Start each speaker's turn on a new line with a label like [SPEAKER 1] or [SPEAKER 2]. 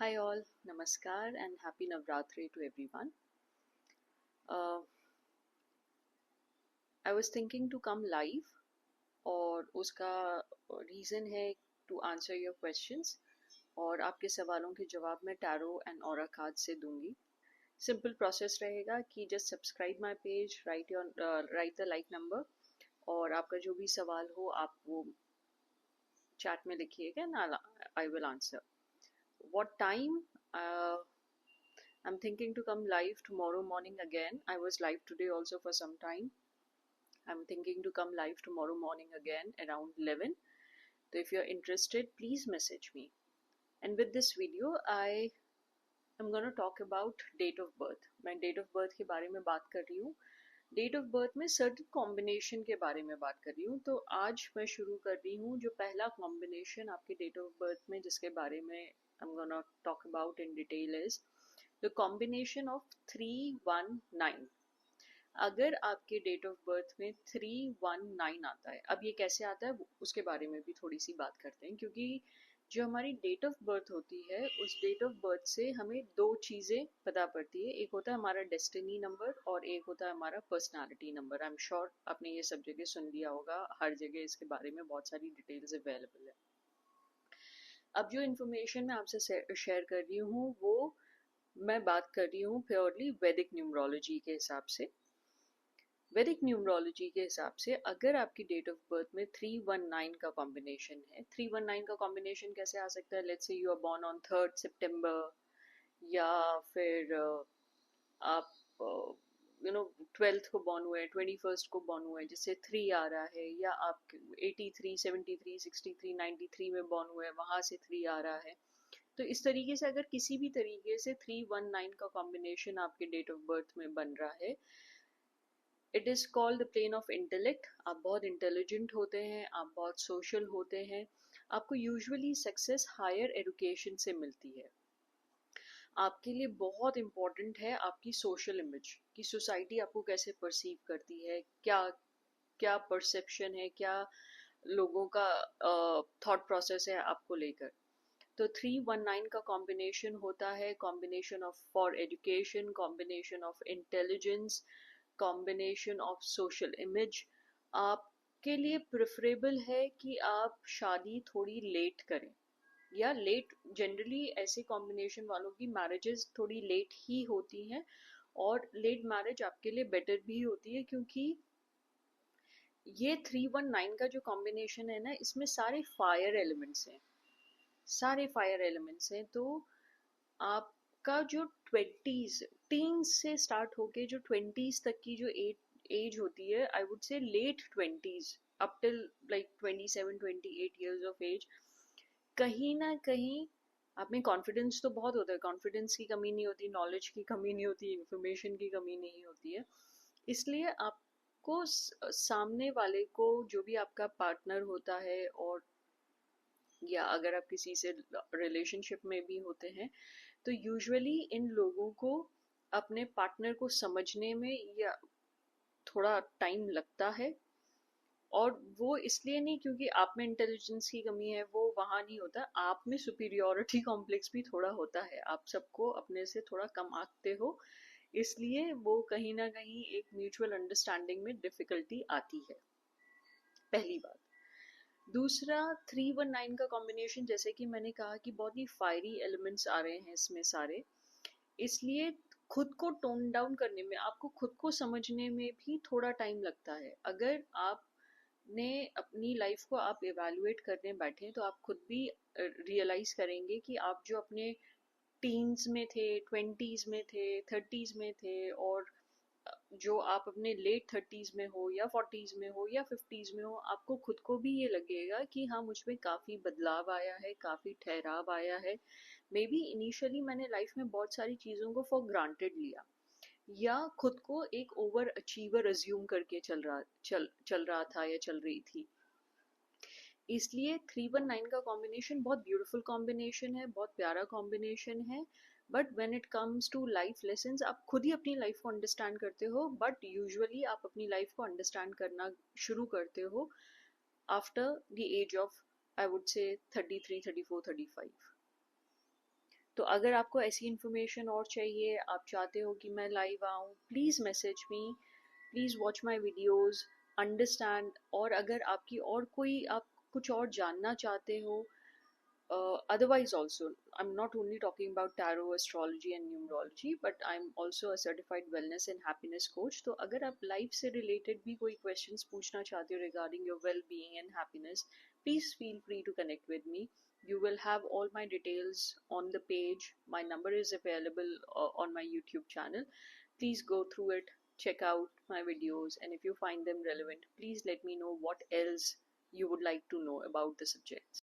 [SPEAKER 1] Hi all, Namaskar and Happy Navratri to everyone. Uh, I was thinking to come live और उसका reason है to answer your questions और आपके सवालों के जवाब मैं टैरो एंड ऑरा कार्ड से दूंगी. सिंपल प्रोसेस रहेगा कि just subscribe my page, right the like number और आपका जो भी सवाल हो आप वो चैट में लिखिएगा and I will answer. What time? Uh, I'm thinking to come live tomorrow morning again. I was live today also for some time. I'm thinking to come live tomorrow morning again around 11. So if you're interested, please message me. And with this video, I am going to talk about date of birth. मैं date of birth के बारे में बात कर रही हूँ. Date of birth में certain combination के बारे में बात कर रही हूँ. तो आज मैं शुरू कर रही हूँ जो पहला combination आपके date of birth में जिसके बारे में I'm gonna talk about in detail is the combination of 319. अगर आपके डेट ऑफ बर्थ में 319 आता है, अब ये कैसे आता है उसके बारे में भी थोड़ी सी बात करते हैं, क्योंकि जो हमारी डेट ऑफ बर्थ होती है उस डेट ऑफ बर्थ से हमें दो चीज़ें पता पड़ती है. एक होता है हमारा डेस्टिनी नंबर और एक होता है हमारा personality number. I am sure आपने ये सब जगह सुन लिया होगा, हर जगह इसके बारे में बहुत सारी डिटेल्स अवेलेबल है. अब जो इन्फॉर्मेशन मैं आपसे शेयर कर रही हूँ वो मैं बात कर रही हूँ प्योरली वैदिक न्यूमरोलॉजी के हिसाब से. वैदिक न्यूमरोलॉजी के हिसाब से अगर आपकी डेट ऑफ बर्थ में 319 का कॉम्बिनेशन है, 319 का कॉम्बिनेशन कैसे आ सकता है? Let's say you are born on 3rd सितंबर या फिर आप यू नो 12th को बॉर्न हुए, 21st को बॉर्न हुए जिससे 3 आ रहा है, या आप 83, 73, 63, 93 में बॉर्न हुए वहाँ से 3 आ रहा है. तो इस तरीके से अगर किसी भी तरीके से 319 का कॉम्बिनेशन आपके डेट ऑफ बर्थ में बन रहा है, it is called the plane of intellect. आप बहुत इंटेलिजेंट होते हैं, आप बहुत सोशल होते हैं, आपको यूजुअली सक्सेस हायर एजुकेशन से मिलती है. आपके लिए बहुत इम्पोर्टेंट है आपकी सोशल इमेज, कि सोसाइटी आपको कैसे परसीव करती है, क्या क्या परसेप्शन है, क्या लोगों का थॉट प्रोसेस है आपको लेकर. तो 319 का कॉम्बिनेशन होता है combination of for education, combination of intelligence, combination of social image. आपके लिए प्रेफरेबल है कि आप शादी थोड़ी लेट करें, या लेट, जनरली ऐसे कॉम्बिनेशन वालों की मैरिजेस थोड़ी लेट ही होती हैं, और लेट मैरिज आपके लिए बेटर भी होती है, क्योंकि ये 319 का जो कॉम्बिनेशन है ना, इसमें सारे फायर एलिमेंट्स हैं, सारे फायर एलिमेंट्स हैं. तो आपका जो ट्वेंटीज टीन्स से स्टार्ट होके जो ट्वेंटीज तक की जो एज होती है, I would say late twenties up till like 27-28 years of age, कहीं ना कहीं आप में कॉन्फिडेंस तो बहुत होता है, कॉन्फिडेंस की कमी नहीं होती, नॉलेज की कमी नहीं होती, इंफॉर्मेशन की कमी नहीं होती है. इसलिए आपको सामने वाले को, जो भी आपका पार्टनर होता है, और या अगर आप किसी से रिलेशनशिप में भी होते हैं, तो यूजुअली इन लोगों को अपने पार्टनर को समझने में या थोड़ा टाइम लगता है. और वो इसलिए नहीं क्योंकि आप में इंटेलिजेंस की कमी है, वो वहाँ नहीं होता, आप में सुपीरियोरिटी कॉम्प्लेक्स भी थोड़ा होता है, आप सबको अपने से थोड़ा कम आंकते हो, इसलिए वो कहीं ना कहीं एक म्यूचुअल अंडरस्टैंडिंग में डिफिकल्टी आती है. पहली बात. दूसरा, 319 का कॉम्बिनेशन, जैसे कि मैंने कहा कि बहुत ही फायरी एलिमेंट्स आ रहे हैं इसमें सारे, इसलिए खुद को टोन डाउन करने में, आपको खुद को समझने में भी थोड़ा टाइम लगता है. अगर आपने अपनी लाइफ को आप इवेलुएट करने बैठे तो आप खुद भी रियलाइज करेंगे कि आप जो अपने टीन्स में थे, 20s में थे, 30s में थे, और जो आप अपने लेट 30s में हो या 40s में हो या 50s में हो, आपको खुद को भी ये लगेगा कि हाँ, मुझ में काफ़ी बदलाव आया है, काफ़ी ठहराव आया है. मे बी इनिशियली मैंने लाइफ में बहुत सारी चीज़ों को फॉर ग्रांटेड लिया, या खुद को एक ओवर अचीवर अज्यूम करके चल रहा था या चल रही थी. इसलिए 319 का कॉम्बिनेशन बहुत ब्यूटीफुल कॉम्बिनेशन है, बहुत प्यारा कॉम्बिनेशन है. But when it comes to life lessons, आप खुद ही अपनी लाइफ को अंडरस्टैंड करते हो, बट यूजुअली आप अपनी लाइफ को अंडरस्टैंड करना शुरू करते हो after the age of, I would say 33, 34, 35. तो अगर आपको ऐसी इन्फॉर्मेशन और चाहिए, आप चाहते हो कि मैं लाइव आऊँ, please message me, please watch my videos, understand. और अगर आपकी और कोई आप कुछ और जानना चाहते हो, otherwise also, I'm not only talking about tarot, astrology and numerology, but I'm also a certified wellness and happiness coach. तो अगर आप लाइफ से रिलेटेड भी कोई क्वेश्चंस पूछना चाहते हो regarding your well-being and happiness, please feel free to connect with me. You will have all my details on the page. My number is available on my YouTube channel. Please go through it, check out my videos, and if you find them relevant, please let me know what else you would like to know about the subjects.